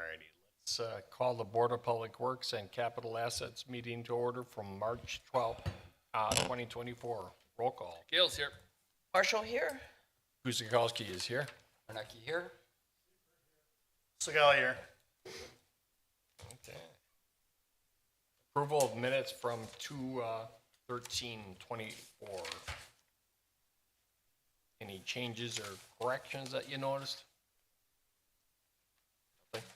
Alrighty, let's call the Board of Public Works and Capital Assets meeting to order from March 12th, 2024. Roll call. Gale's here. Marshall here. Guzikowski is here. Arnaki here. Segal here. Okay. Approval of minutes from 2/13/24. Any changes or corrections that you noticed? Nothing?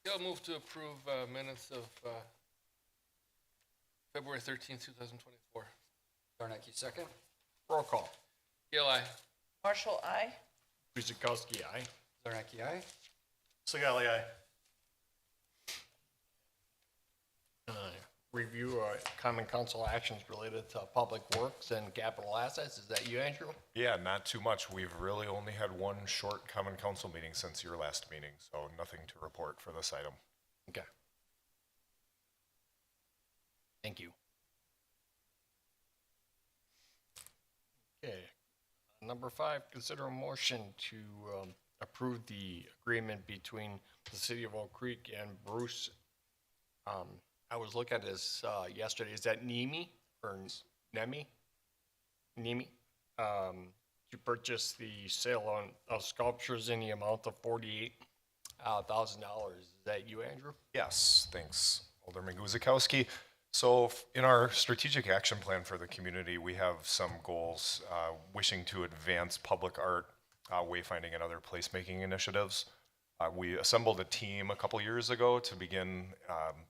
Gale move to approve minutes of February 13th, 2024. Zarnecki, second. Roll call. Gale, aye. Marshall, I. Guzikowski, aye. Zarnecki, aye. Segal, aye. Review common council actions related to public works and capital assets. Is that you, Andrew? Yeah, not too much. We've really only had one short common council meeting since your last meeting, so nothing to report for this item. Okay. Thank you. Okay. Number 5, consider a motion to approve the agreement between the city of Oak Creek and Bruce. I was looking at this yesterday. Is that NEMI or NEMI? NEMI? To purchase the sale of sculptures in the amount of $48,000. Is that you, Andrew? Yes, thanks, Alderman Guzikowski. So in our strategic action plan for the community, we have some goals wishing to advance public art, wayfinding, and other placemaking initiatives. We assembled a team a couple years ago to begin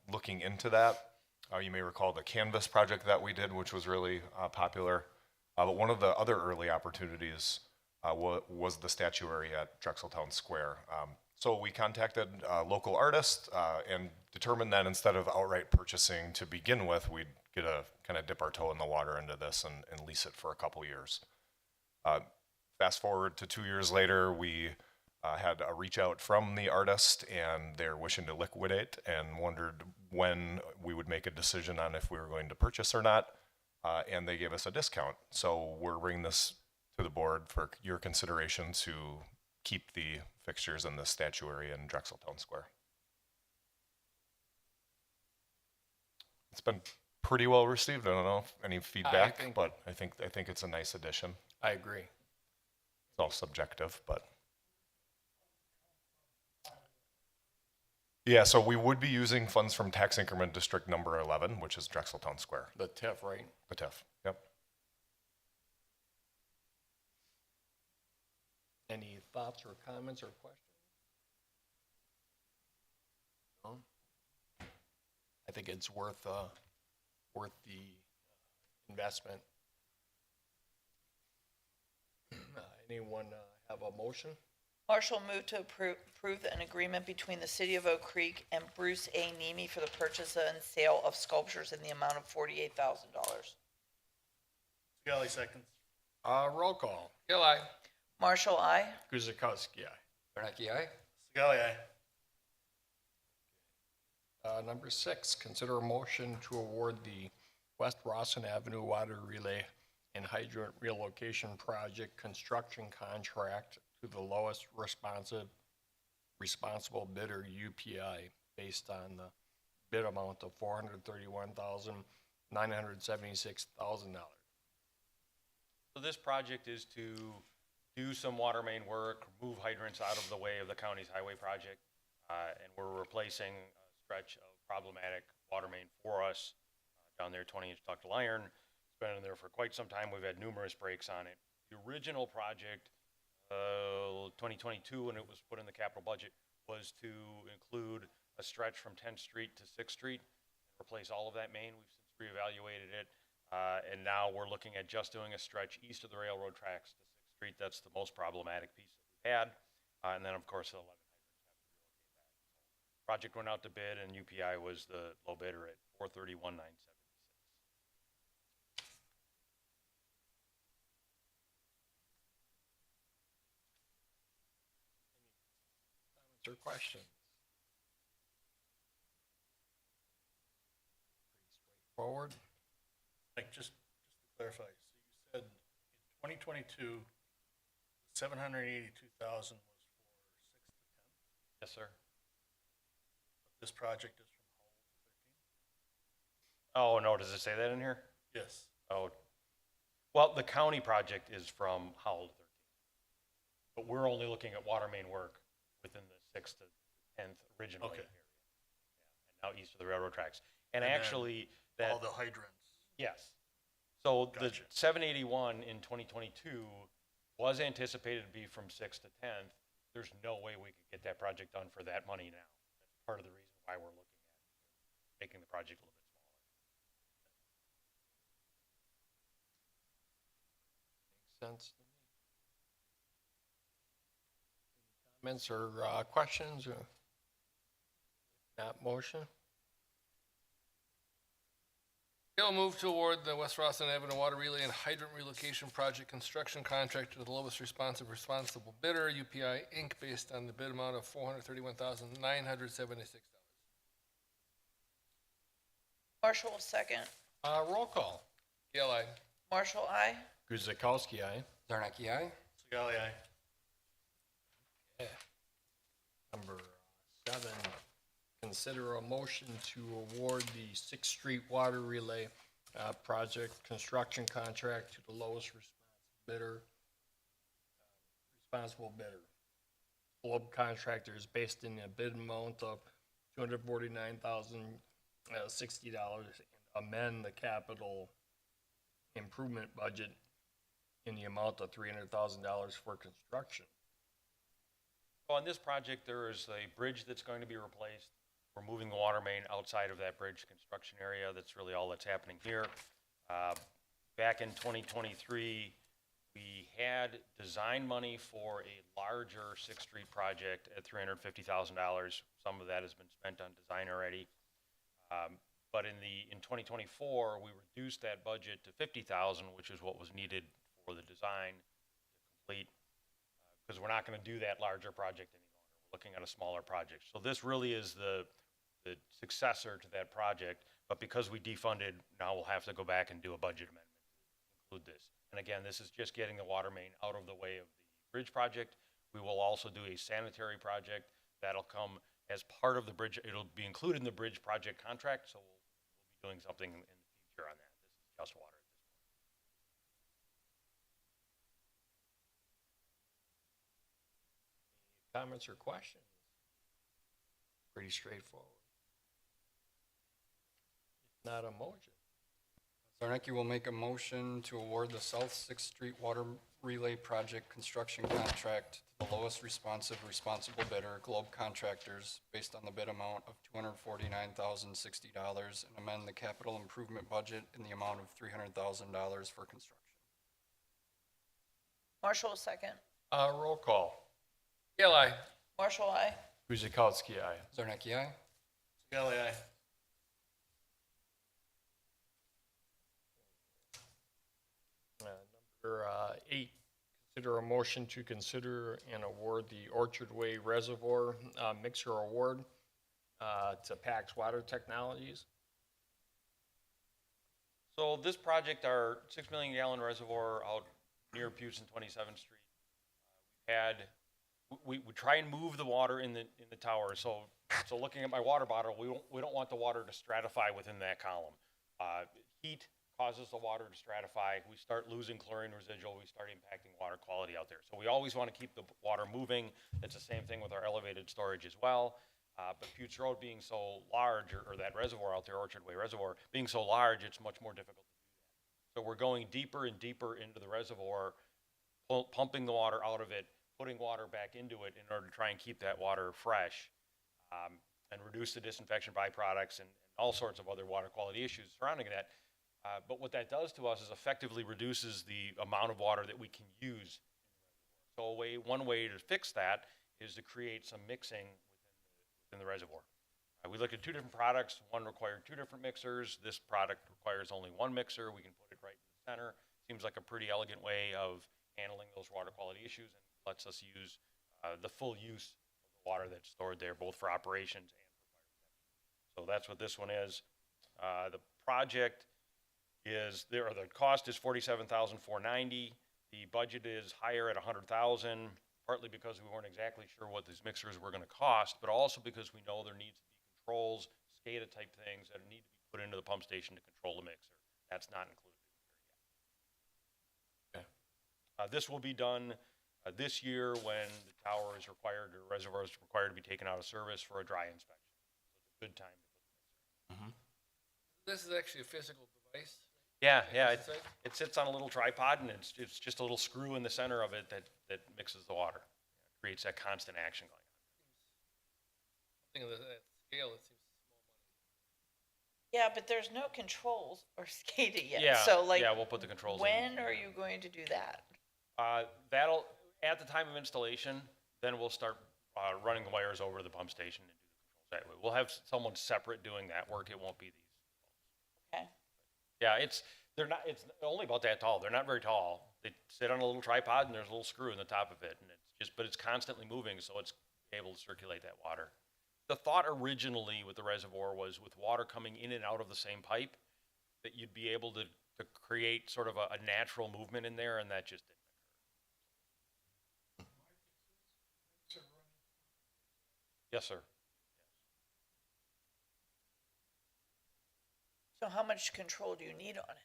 looking into that. You may recall the Canvas project that we did, which was really popular. But one of the other early opportunities was the statuary at Drexeltown Square. So we contacted local artists and determined that instead of outright purchasing to begin with, we'd get a kind of dip our toe in the water into this and lease it for a couple years. Fast forward to 2 years later, we had a reach out from the artist, and they're wishing to liquidate and wondered when we would make a decision on if we were going to purchase or not. And they gave us a discount. So we're bringing this to the board for your consideration to keep the fixtures in the statuary in Drexeltown Square. It's been pretty well received. I don't know if any feedback, but I think it's a nice addition. I agree. It's all subjective, but. Yeah, so we would be using funds from tax increment district number 11, which is Drexeltown Square. The TIF, right? The TIF, yep. Any thoughts or comments or questions? No? I think it's worth the investment. Anyone have a motion? Marshall moved to approve an agreement between the city of Oak Creek and Bruce A. Nemi for the purchase and sale of sculptures in the amount of $48,000. Segal, seconds. Roll call. Gale, aye. Marshall, I. Guzikowski, aye. Zarnecki, aye. Segal, aye. Number 6, consider a motion to award the West Rawson Avenue Water Relay and Hydrant Relocation Project construction contract to the lowest responsible bidder, UPI, based on the bid amount of $431,976,000. So this project is to do some water main work, move hydrants out of the way of the county's highway project, and we're replacing a stretch of problematic water main for us down there, 20-inch ductile iron. It's been in there for quite some time. We've had numerous breaks on it. The original project, 2022, when it was put in the capital budget, was to include a stretch from 10th Street to 6th Street, and replace all of that main. We've since reevaluated it, and now we're looking at just doing a stretch east of the railroad tracks to 6th Street. That's the most problematic piece that we've had, and then of course the 11 hydrants have to relocate that. Project went out to bid, and UPI was the low bidder at $431,976. Or questions? Pretty straightforward. Like, just to clarify, so you said in 2022, 782,000 was for 6 to Yes, sir. This project is from Oh, no, does it say that in here? Yes. Oh, well, the county project is from Howell to 13th. But we're only looking at water main work within the 6th to 10th original Okay. area. Yeah, and now east of the railroad tracks. And And then actually, All that, the hydrants. yes. So the Gotcha. 781 in 2022 was anticipated to be from 6th to 10th. There's no way we could get that project done for that money now. That's part of the reason why we're looking at making the project a little bit smaller. Makes sense to me. Comments or questions or not motion? Gail move to award the West Rosslyn Avenue Water Relay and Hydrant Relocation Project construction contract to the lowest responsible bidder, UPI Inc., based on the bid amount of $431,976. Marshall will second. Roll call. Gail, aye. Marshall, aye. Guzekowski, aye. Zarnacki, aye. Sigali, aye. Number 7, consider a motion to award the Sixth Street Water Relay project construction contract to the lowest responsible bidder. Globe Contractors based in a bid amount of $249,060 and amend the capital improvement budget in the amount of $300,000 for construction. So on this project, there is a bridge that's going to be replaced. We're moving the water main outside of that bridge construction area. That's really all that's happening here. Back in 2023, we had design money for a larger Sixth Street project at $350,000. Some of that has been spent on design already. But in 2024, we reduced that budget to $50,000, which is what was needed for the design to complete, because we're not going to do that larger project any longer. We're looking at a smaller project. So this really is the successor to that project, but because we defunded, now we'll have to go back and do a budget amendment to include this. And again, this is just getting the water main out of the way of the bridge project. We will also do a sanitary project that'll come as part of the bridge. It'll be included in the bridge project contract, so we'll be doing something in the future on that. This is just water at this point. Comments or questions? Pretty straightforward. If not a motion. Zarnacki will make a motion to award the South Sixth Street Water Relay Project construction contract to the lowest responsible bidder, Globe Contractors, based on the bid amount of $249,060 and amend the capital improvement budget in the amount of $300,000 for construction. Marshall will second. Roll call. Gail, aye. Marshall, aye. Guzekowski, aye. Zarnacki, aye. Sigali, aye. Number 8, consider a motion to consider and award the Orchard Way Reservoir Mixer Award to Pax Water Technologies. So this project, our 6 million gallon reservoir out near Puce and 27th Street, we try and move the water in the tower. So looking at my water bottle, we don't want the water to stratify within that column. Heat causes the water to stratify. We start losing chlorine residual. We start impacting water quality out there. So we always want to keep the water moving. It's the same thing with our elevated storage as well. But Puce Road being so large, or that reservoir out there, Orchard Way Reservoir, being so large, it's much more difficult to do that. So we're going deeper and deeper into the reservoir, pumping the water out of it, putting water back into it in order to try and keep that water fresh, and reduce the disinfection byproducts and all sorts of other water quality issues surrounding that. But what that does to us is effectively reduces the amount of water that we can use in the reservoir. So one way to fix that is to create some mixing within the reservoir. We looked at 2 different products. One required 2 different mixers. This product requires only 1 mixer. We can put it right in the center. Seems like a pretty elegant way of handling those water quality issues, and lets us use the full use of the water that's stored there, both for operations and for fire protection. So that's what this one is. The project is the cost is $47,490. The budget is higher at $100,000. partly because we weren't exactly sure what these mixers were gonna cost, but also because we know there needs to be controls, SCADA type things that need to be put into the pump station to control the mixer. That's not included here yet. This will be done this year when the tower is required, or reservoir is required to be taken out of service for a dry inspection. So it's a good time to put the mixer in. This is actually a physical device. Yeah, yeah, Is it? it sits on a little tripod, and it's just a little screw in the center of it that mixes the water. Creates that constant action going on. Something of that scale, it seems small money. Yeah, but there's no controls or SCADA yet. Yeah, So like, yeah, we'll put the controls in. when are you going to do that? That'll, at the time of installation, then we'll start running the wires over to the pump station and do the controls that way. We'll have someone separate doing that work. It won't be these. Okay. Yeah, it's only about that tall. They're not very tall. They sit on a little tripod and there's a little screw in the top of it, and but it's constantly moving, so it's able to circulate that water. The thought originally with the reservoir was with water coming in and out of the same pipe, that you'd be able to create sort of a natural movement in there, and that just didn't occur. Yes, sir. So how much control do you need on it?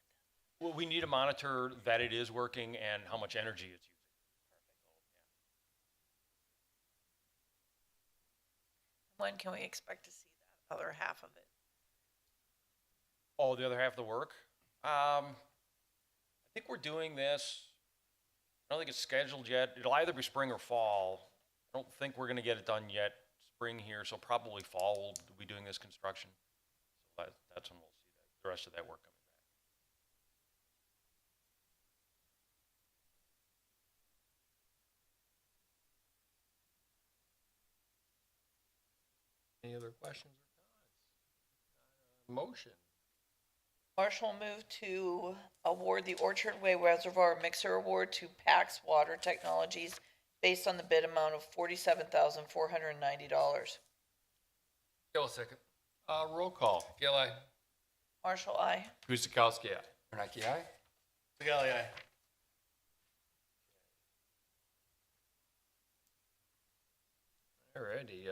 Well, we need to monitor that it is working and how much energy it's using. When can we expect to see that other half of it? Oh, the other half of the work? I think we're doing this. I don't think it's scheduled yet. It'll either be spring or fall. I don't think we're gonna get it done yet, spring here, so probably fall we'll be doing this construction. So that's when we'll see the rest of that work coming back. Any other questions or comments? Motion. Marshall move to award the Orchard Way Reservoir Mixer Award to Pax Water Technologies based on the bid amount of $47,490. Gale, second. Roll call. Gale, aye. Marshall, aye. Guzekowski, aye. Bernacki, aye? Sigali, aye. Alrighty,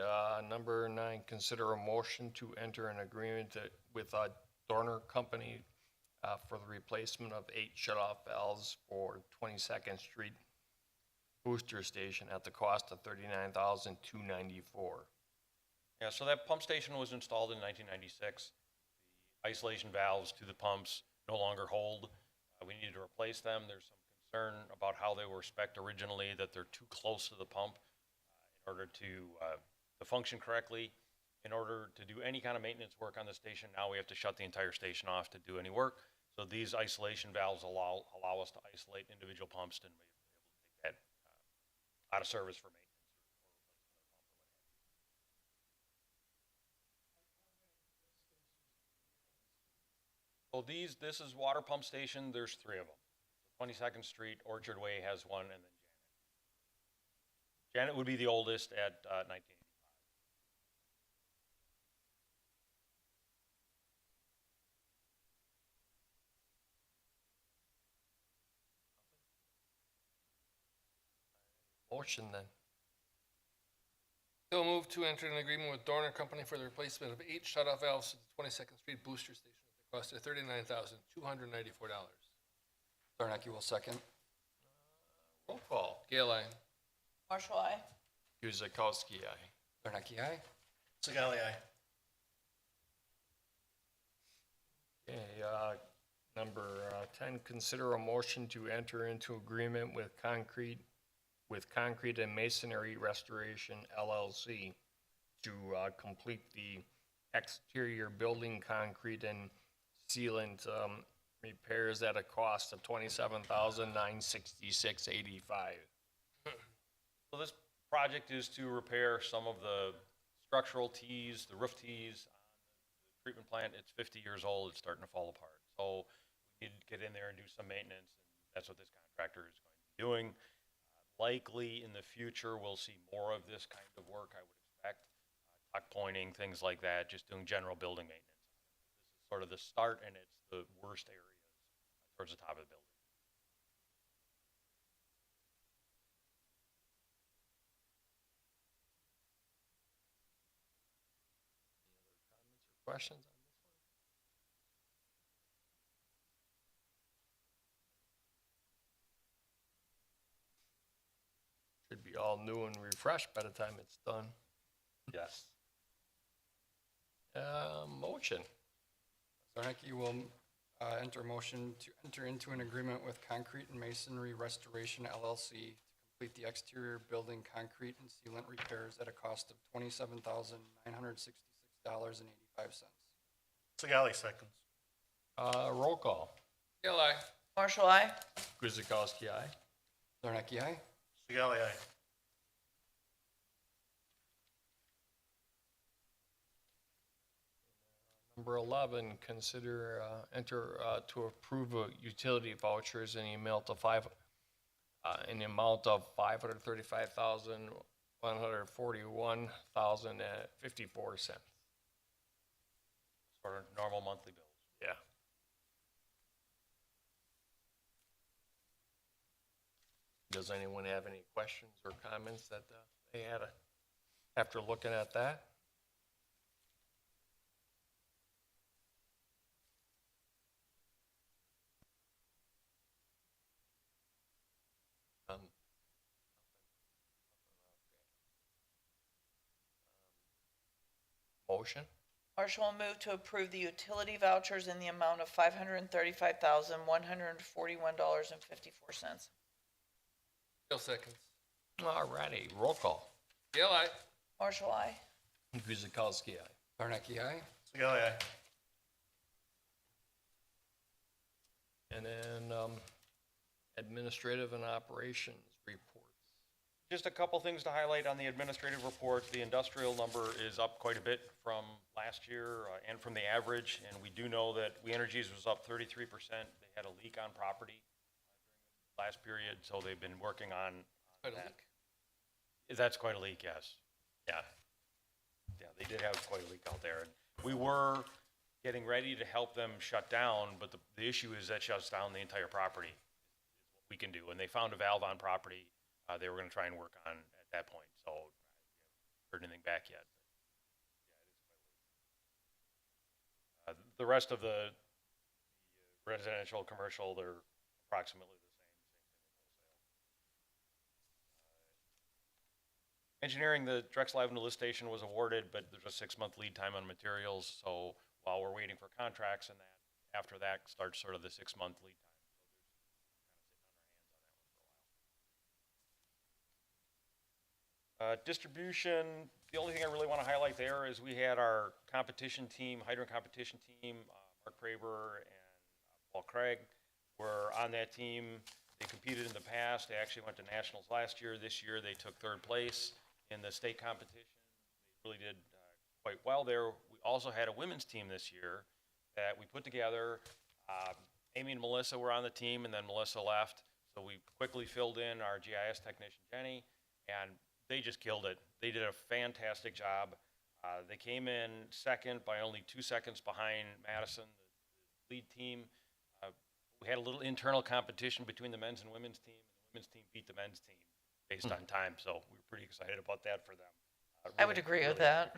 number 9, consider a motion to enter an agreement with Dorner Company for the replacement of 8 shutoff valves for 22nd Street Booster Station at the cost of $39,294. Yeah, so that pump station was installed in 1996. The isolation valves to the pumps no longer hold. We needed to replace them. There's some concern about how they were spec'd originally, that they're too close to the pump in order to function correctly. In order to do any kind of maintenance work on the station, now we have to shut the entire station off to do any work. So these isolation valves allow us to isolate individual pumps and be able to take that out of service for maintenance. So this is water pump station, there's 3 of them. 22nd Street, Orchard Way has one, and then Janet. Janet would be the oldest at 1985. Motion then. Gale move to enter an agreement with Dorner Company for the replacement of 8 shut-off valves to the 22nd Street Booster Station at the cost of $39,294. Bernacki will second. Roll call. Gale, aye. Marshall, aye. Guzekowski, aye. Bernacki, aye? Sigali, aye. Okay, number 10, consider a motion to enter into agreement with Concrete and Masonry Restoration LLC to complete the exterior building concrete and sealant repairs at a cost of $27,966.85. So this project is to repair some of the structural tees, the roof tees on the treatment plant. It's 50 years old, it's starting to fall apart. So we need to get in there and do some maintenance, and that's what this contractor is going to be doing. Likely in the future, we'll see more of this kind of work, I would expect. Tuck pointing, things like that, just doing general building maintenance. This is sort of the start, and it's the worst areas towards the top of the building. questions? Should be all new and refreshed by the time it's done. Yes. Motion. Zarnicki will enter a motion to enter into an agreement with Concrete and Masonry Restoration LLC to complete the exterior building concrete and sealant repairs at a cost of $27,966.85. Sigali seconds. Roll call. Kale, aye. Marshall, I. Guzekowski, aye. Zarnicki, aye. Sigali, aye. Number 11, consider, to approve utility vouchers in the amount of $535,141,054. For normal monthly bills. Yeah. Does anyone have any questions or comments that they had after looking at that? Motion? Marshall will move to approve the utility vouchers in the amount of $535,141.54. Kale seconds. All righty, roll call. Kale, aye. Marshall, I. Guzekowski, aye. Zarnicki, aye. Sigali, aye. And then, administrative and operations reports. Just a couple things to highlight on the administrative report. The industrial number is up quite a bit from last year and from the average. And we do know that We Energies was up 33%. They had a leak on property during the last period, so they've been working on Quite a that. leak. That's quite a leak, yes. Yeah. Yeah, they did have quite a leak out there. And we were getting ready to help them shut down, but the issue is that shuts down the entire property. Is what we can do. And they found a valve on property they were going to try and work on at that point. So I haven't heard anything back yet. But, yeah, it is quite a leak. The rest of the residential, commercial, they're approximately the same thing wholesale. Engineering, the Drexel Avenue lift station was awarded, but there's a 6-month lead time on materials. So while we're waiting for contracts and that, after that starts sort of the 6-month lead time. Distribution, the only thing I really want to highlight there is we had our competition team, hydrant competition team, Mark Praber and Paul Craig were on that team. They competed in the past. They actually went to nationals last year. This year they took 3rd place in the state competition. They really did quite well there. We also had a women's team this year that we put together. Amy and Melissa were on the team, and then Melissa left. So we quickly filled in our GIS technician, Jenny, and they just killed it. They did a fantastic job. They came in second by only 2 seconds behind Madison, the lead team. We had a little internal competition between the men's and women's team, and the women's team beat the men's team based on time. So we were pretty excited about that for them. I would agree with that.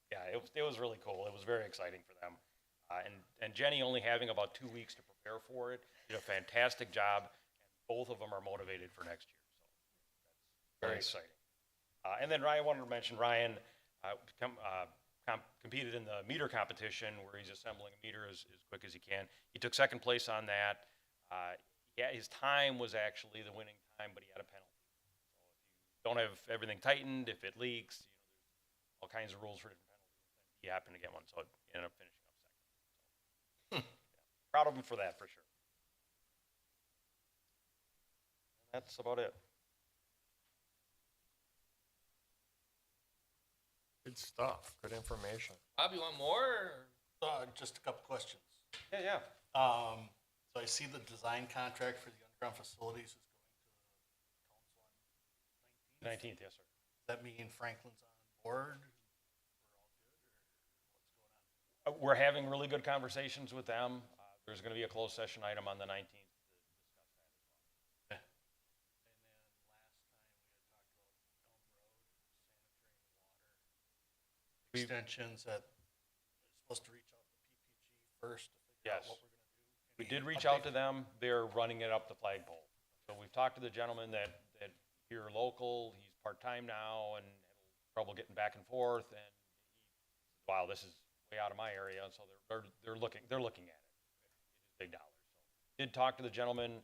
Yeah, it was really cool. It was very exciting for them. And Jenny only having about 2 weeks to prepare for it, did a fantastic job. And both of them are motivated for next year. So that's very exciting. And then Ryan, wanted to mention Ryan competed in the meter competition where he's assembling a meter as quick as he can. He took 2nd place on that. Yeah, his time was actually the winning time, but he had a penalty. So if you don't have everything tightened, if it leaks, there's all kinds of rules for different penalties. He happened to get one, so he ended up finishing up 2nd. So, yeah, proud of him for that, for sure. And that's about it. Good stuff, good information. Bob, you want more? Just a couple questions. Yeah. So I see the design contract for the underground facilities is going to council on 19th. 19th, yes, sir. Does that mean Franklin's on board? We're all good, or what's going on? We're having really good conversations with them. There's going to be a closed session item on the 19th to discuss that as well. Okay. And then last time we had talked about Elm Road, sanitary and water extensions at supposed to reach out to PPG first to figure out Yes. what we're gonna do. We Any did reach out to update? them. They're running it up the flagpole. So we've talked to the gentleman that here local, he's part-time now and had trouble getting back and forth. And he, wow, this is way out of my area. And so they're looking at it. It is big dollars. So did talk to the gentleman,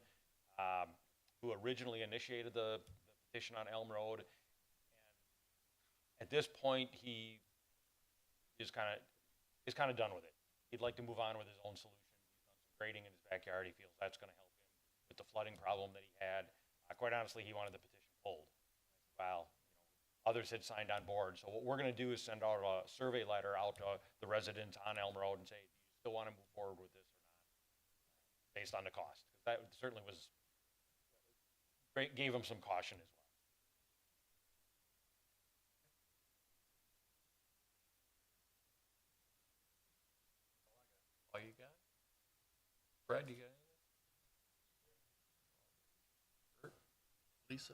who originally initiated the petition on Elm Road. And at this point, he is kind of done with it. He'd like to move on with his own solution. He's done some grading in his backyard. He feels that's gonna help him with the flooding problem that he had. Quite honestly, he wanted the petition pulled. Well, others had signed on board. So what we're gonna do is send out a survey letter out to the residents on Elm Road and say, do you still wanna move forward with this or not? Based on the cost. 'Cause that certainly gave him some caution as well. All you got? Brad, you got anything? Lisa?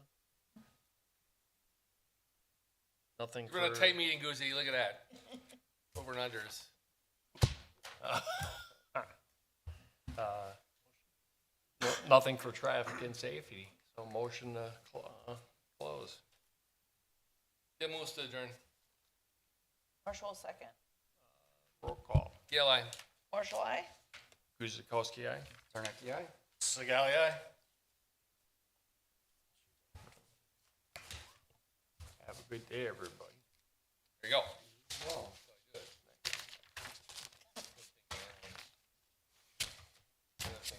Nothing We're in a for, tight meeting, Goozy, look at that. Over and unders. nothing for traffic and safety, so motion to close. Tim moves to adjourn. Marshall, second. Roll call. Gale, aye. Marshall, aye. Guzekowski, aye? Zarnecki, aye? Sigali, aye? Have a good day, everybody. There you go. Well.